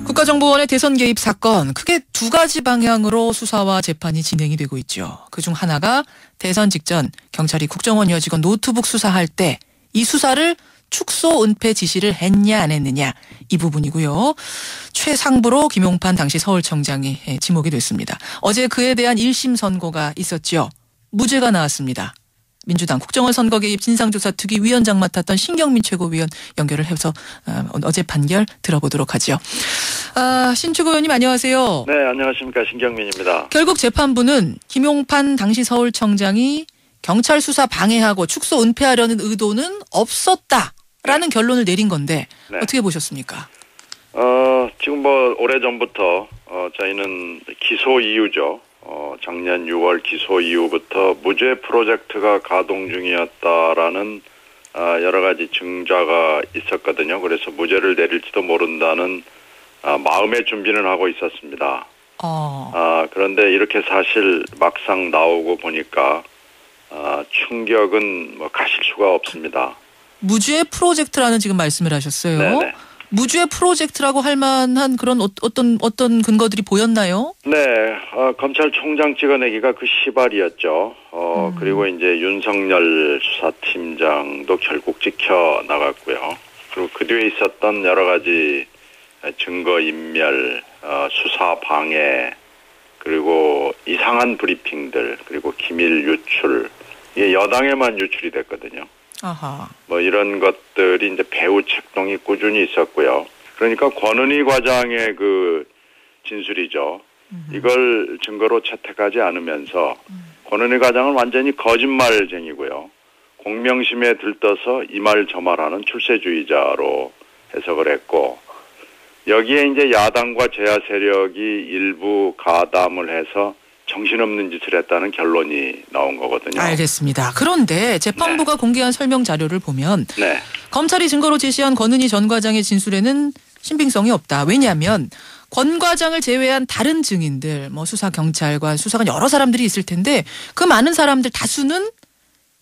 국가정보원의 대선 개입 사건, 크게 두 가지 방향으로 수사와 재판이 진행이 되고 있죠. 그중 하나가 대선 직전 경찰이 국정원 여직원 노트북 수사할 때 이 수사를 축소 은폐 지시를 했냐 안 했느냐 이 부분이고요. 최상부로 김용판 당시 서울청장이 지목이 됐습니다. 어제 그에 대한 1심 선고가 있었죠. 무죄가 나왔습니다. 민주당 국정원 선거 개입 진상조사특위 위원장 맡았던 신경민 최고위원 연결을 해서 어제 판결 들어보도록 하죠. 신 최고위원님 안녕하세요. 네, 안녕하십니까. 신경민입니다. 결국 재판부는 김용판 당시 서울청장이 경찰 수사 방해하고 축소 은폐하려는 의도는 없었다라는 결론을 내린 건데 네. 어떻게 보셨습니까? 지금 오래전부터 저희는 기소 이유죠. 작년 6월 기소 이후부터 무죄 프로젝트가 가동 중이었다라는 여러 가지 증자가 있었거든요. 그래서 무죄를 내릴지도 모른다는 마음의 준비는 하고 있었습니다. 그런데 이렇게 사실 막상 나오고 보니까 충격은 가실 수가 없습니다. 무죄 프로젝트라는 지금 말씀을 하셨어요. 네네. 무죄 프로젝트라고 할 만한 그런 어떤 근거들이 보였나요? 네, 검찰총장 찍어내기가 그 시발이었죠. 그리고 이제 윤석열 수사팀장도 결국 찍혀 나갔고요. 그리고 그 뒤에 있었던 여러 가지 증거인멸, 수사 방해, 그리고 이상한 브리핑들, 그리고 기밀 유출, 이게 여당에만 유출이 됐거든요. 아하. 이런 것들이 이제 배후 책동이 꾸준히 있었고요. 그러니까 권은희 과장의 그 진술이죠. 이걸 증거로 채택하지 않으면서 권은희 과장은 완전히 거짓말쟁이고요. 공명심에 들떠서 이 말 저 말하는 출세주의자로 해석을 했고, 여기에 이제 야당과 제야 세력이 일부 가담을 해서 정신없는 짓을 했다는 결론이 나온 거거든요. 알겠습니다. 그런데 재판부가 네. 공개한 설명 자료를 보면 네. 검찰이 증거로 제시한 권은희 전 과장의 진술에는 신빙성이 없다. 왜냐하면 권 과장을 제외한 다른 증인들, 수사 경찰관, 수사관 여러 사람들이 있을 텐데 그 많은 사람들 다수는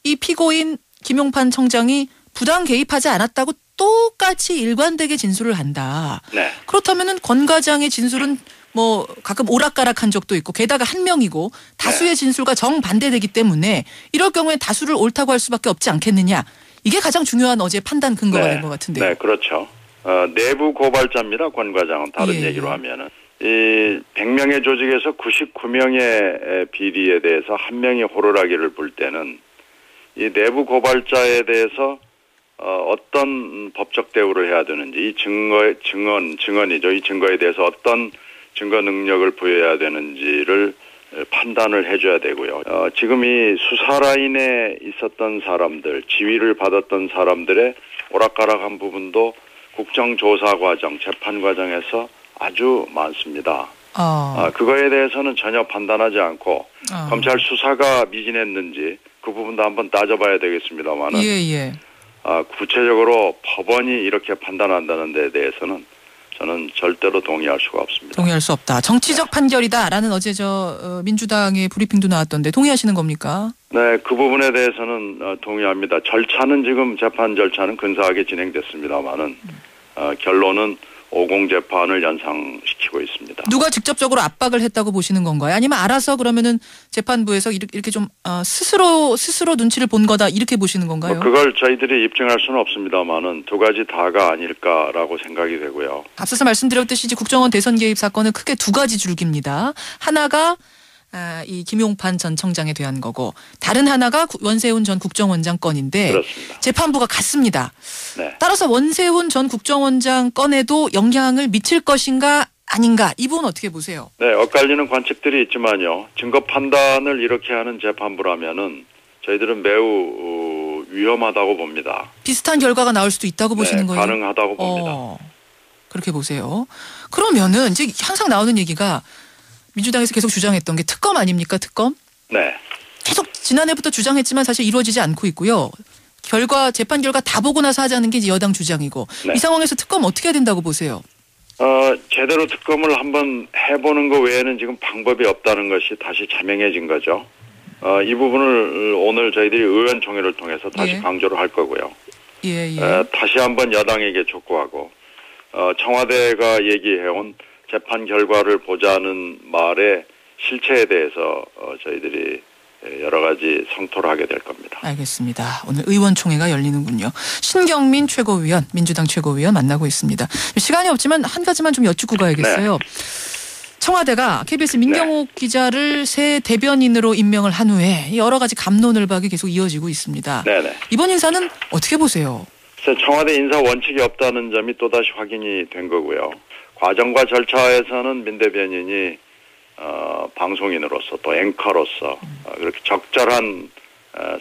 이 피고인 김용판 청장이 부당 개입하지 않았다고 똑같이 일관되게 진술을 한다. 네. 그렇다면은 권 과장의 진술은 가끔 오락가락한 적도 있고 게다가 한 명이고 다수의 진술과 정반대되기 때문에 이럴 경우에 다수를 옳다고 할 수밖에 없지 않겠느냐. 이게 가장 중요한 어제 판단 근거가 된 것 같은데요. 네, 그렇죠. 내부 고발자입니다. 권 과장은 다른 얘기로 하면은. 이 100명의 조직에서 99명의 비리에 대해서 한 명이 호루라기를 불 때는 이 내부 고발자에 대해서 어떤 법적 대우를 해야 되는지, 이 증언이죠. 이 증거에 대해서 어떤 증거 능력을 부여해야 되는지를 판단을 해줘야 되고요. 지금 이 수사 라인에 있었던 사람들, 지휘를 받았던 사람들의 오락가락한 부분도 국정조사 과정, 재판 과정에서 아주 많습니다. 그거에 대해서는 전혀 판단하지 않고 검찰 수사가 미진했는지 그 부분도 한번 따져봐야 되겠습니다만은 구체적으로 법원이 이렇게 판단한다는 데 대해서는 저는 절대로 동의할 수가 없습니다. 동의할 수 없다. 정치적 판결이다라는 어제 민주당의 브리핑도 나왔던데 동의하시는 겁니까? 네, 그 부분에 대해서는 동의합니다. 절차는 지금 재판 절차는 근사하게 진행됐습니다만은 결론은 50 재판을 연상시키고 있습니다. 누가 직접적으로 압박을 했다고 보시는 건가요? 아니면 알아서 그러면은 재판부에서 이렇게 좀 스스로 눈치를 본 거다 이렇게 보시는 건가요? 그걸 저희들이 입증할 수는 없습니다만은 두 가지 다가 아닐까라고 생각이 되고요. 앞서서 말씀드렸듯이 이제 국정원 대선 개입 사건은 크게 두 가지 줄기입니다. 하나가 이 김용판 전 청장에 대한 거고 다른 하나가 원세훈 전 국정원장 건인데 그렇습니다. 재판부가 같습니다. 네. 따라서 원세훈 전 국정원장 건에도 영향을 미칠 것인가 아닌가 이 부분 어떻게 보세요? 네, 엇갈리는 관측들이 있지만요. 증거 판단을 이렇게 하는 재판부라면은 저희들은 매우 위험하다고 봅니다. 비슷한 결과가 나올 수도 있다고 보시는 거예요? 가능하다고 봅니다. 그렇게 보세요. 그러면은 이제 항상 나오는 얘기가 민주당에서 계속 주장했던 게 특검 아닙니까? 특검? 네. 계속 지난해부터 주장했지만 사실 이루어지지 않고 있고요. 재판 결과 다 보고 나서 하자는 게 이제 여당 주장이고 이 상황에서 특검 어떻게 해야 된다고 보세요? 제대로 특검을 한번 해보는 것 외에는 지금 방법이 없다는 것이 다시 자명해진 거죠. 이 부분을 오늘 저희들이 의원총회를 통해서 다시 강조를 할 거고요. 다시 한번 여당에게 촉구하고 청와대가 얘기해온 재판 결과를 보자는 말의 실체에 대해서 저희들이 여러 가지 성토를 하게 될 겁니다. 알겠습니다. 오늘 의원총회가 열리는군요. 신경민 최고위원, 민주당 최고위원 만나고 있습니다. 시간이 없지만 한 가지만 좀 여쭙고 가야겠어요. 네. 청와대가 KBS 민경욱 네. 기자를 새 대변인으로 임명을 한 후에 여러 가지 갑론을박이 계속 이어지고 있습니다. 네네. 이번 인사는 어떻게 보세요? 청와대 인사 원칙이 없다는 점이 또다시 확인이 된 거고요. 과정과 절차에서는 민 대변인이 방송인으로서 또 앵커로서 그렇게 적절한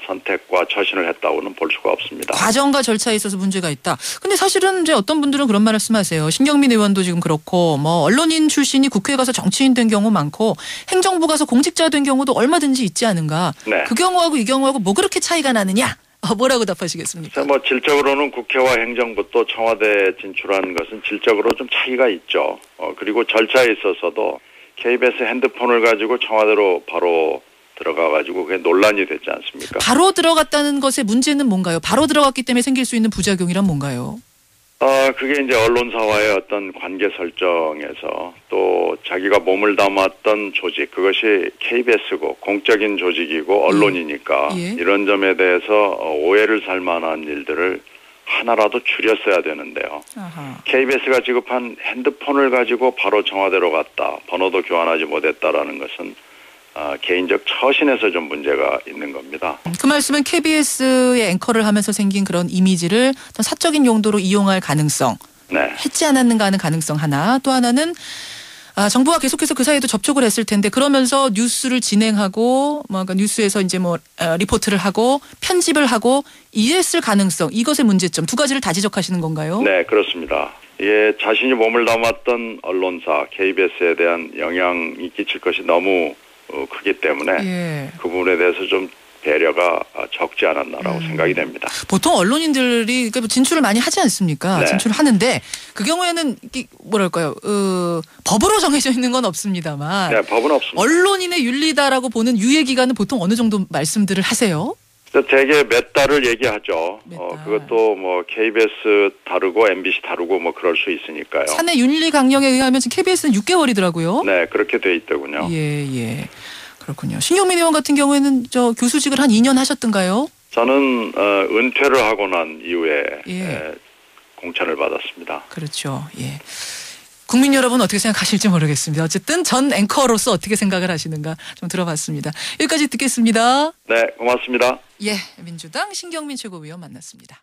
선택과 처신을 했다고는 볼 수가 없습니다. 과정과 절차에 있어서 문제가 있다. 근데 사실은 이제 어떤 분들은 그런 말씀하세요. 신경민 의원도 지금 그렇고 뭐 언론인 출신이 국회에 가서 정치인 된 경우 많고 행정부 가서 공직자 된 경우도 얼마든지 있지 않은가. 네. 그 경우하고 이 경우하고 뭐 그렇게 차이가 나느냐. 뭐라고 답하시겠습니까? 뭐 질적으로는 국회와 행정부 또 청와대에 진출한 것은 질적으로 좀 차이가 있죠. 그리고 절차에 있어서도 KBS 핸드폰을 가지고 청와대로 바로 들어가가지고 그게 논란이 됐지 않습니까? 바로 들어갔다는 것의 문제는 뭔가요? 바로 들어갔기 때문에 생길 수 있는 부작용이란 뭔가요? 그게 이제 언론사와의 어떤 관계 설정에서 또 자기가 몸을 담았던 조직, 그것이 KBS고 공적인 조직이고 언론이니까 예. 이런 점에 대해서 오해를 살 만한 일들을 하나라도 줄였어야 되는데요. 아하. KBS가 지급한 핸드폰을 가지고 바로 청와대로 갔다. 번호도 교환하지 못했다라는 것은 개인적 처신에서 좀 문제가 있는 겁니다. 그 말씀은 KBS의 앵커를 하면서 생긴 그런 이미지를 사적인 용도로 이용할 가능성, 네. 했지 않았는가 하는 가능성 하나, 또 하나는 정부가 계속해서 그 사이에도 접촉을 했을 텐데 그러면서 뉴스를 진행하고 그러니까 뉴스에서 이제 리포트를 하고 편집을 하고 이랬을 가능성, 이것의 문제점 두 가지를 다 지적하시는 건가요? 네, 그렇습니다. 이게 자신이 몸을 담았던 언론사 KBS에 대한 영향이 끼칠 것이 너무 크기 때문에 예. 그 부분에 대해서 좀 배려가 적지 않았나라고 생각이 됩니다. 보통 언론인들이 진출을 많이 하지 않습니까? 네. 진출을 하는데 그 경우에는 뭐랄까요? 법으로 정해져 있는 건 없습니다만 네, 법은 없습니다. 언론인의 윤리다라고 보는 유예 기간은 보통 어느 정도 말씀들을 하세요? 되게 몇 달을 얘기하죠. 그것도 뭐 KBS 다르고 MBC 다르고 뭐 그럴 수 있으니까요. 사내 윤리 강령에 의하면 지금 KBS는 6개월이더라고요. 네, 그렇게 돼 있더군요. 예. 그렇군요. 신경민 의원 같은 경우에는 교수직을 한 2년 하셨던가요? 저는 은퇴를 하고 난 이후에 예. 공천을 받았습니다. 그렇죠. 예. 국민 여러분 어떻게 생각하실지 모르겠습니다. 어쨌든 전 앵커로서 어떻게 생각을 하시는가 좀 들어봤습니다. 여기까지 듣겠습니다. 네, 고맙습니다. 예, 민주당 신경민 최고위원 만났습니다.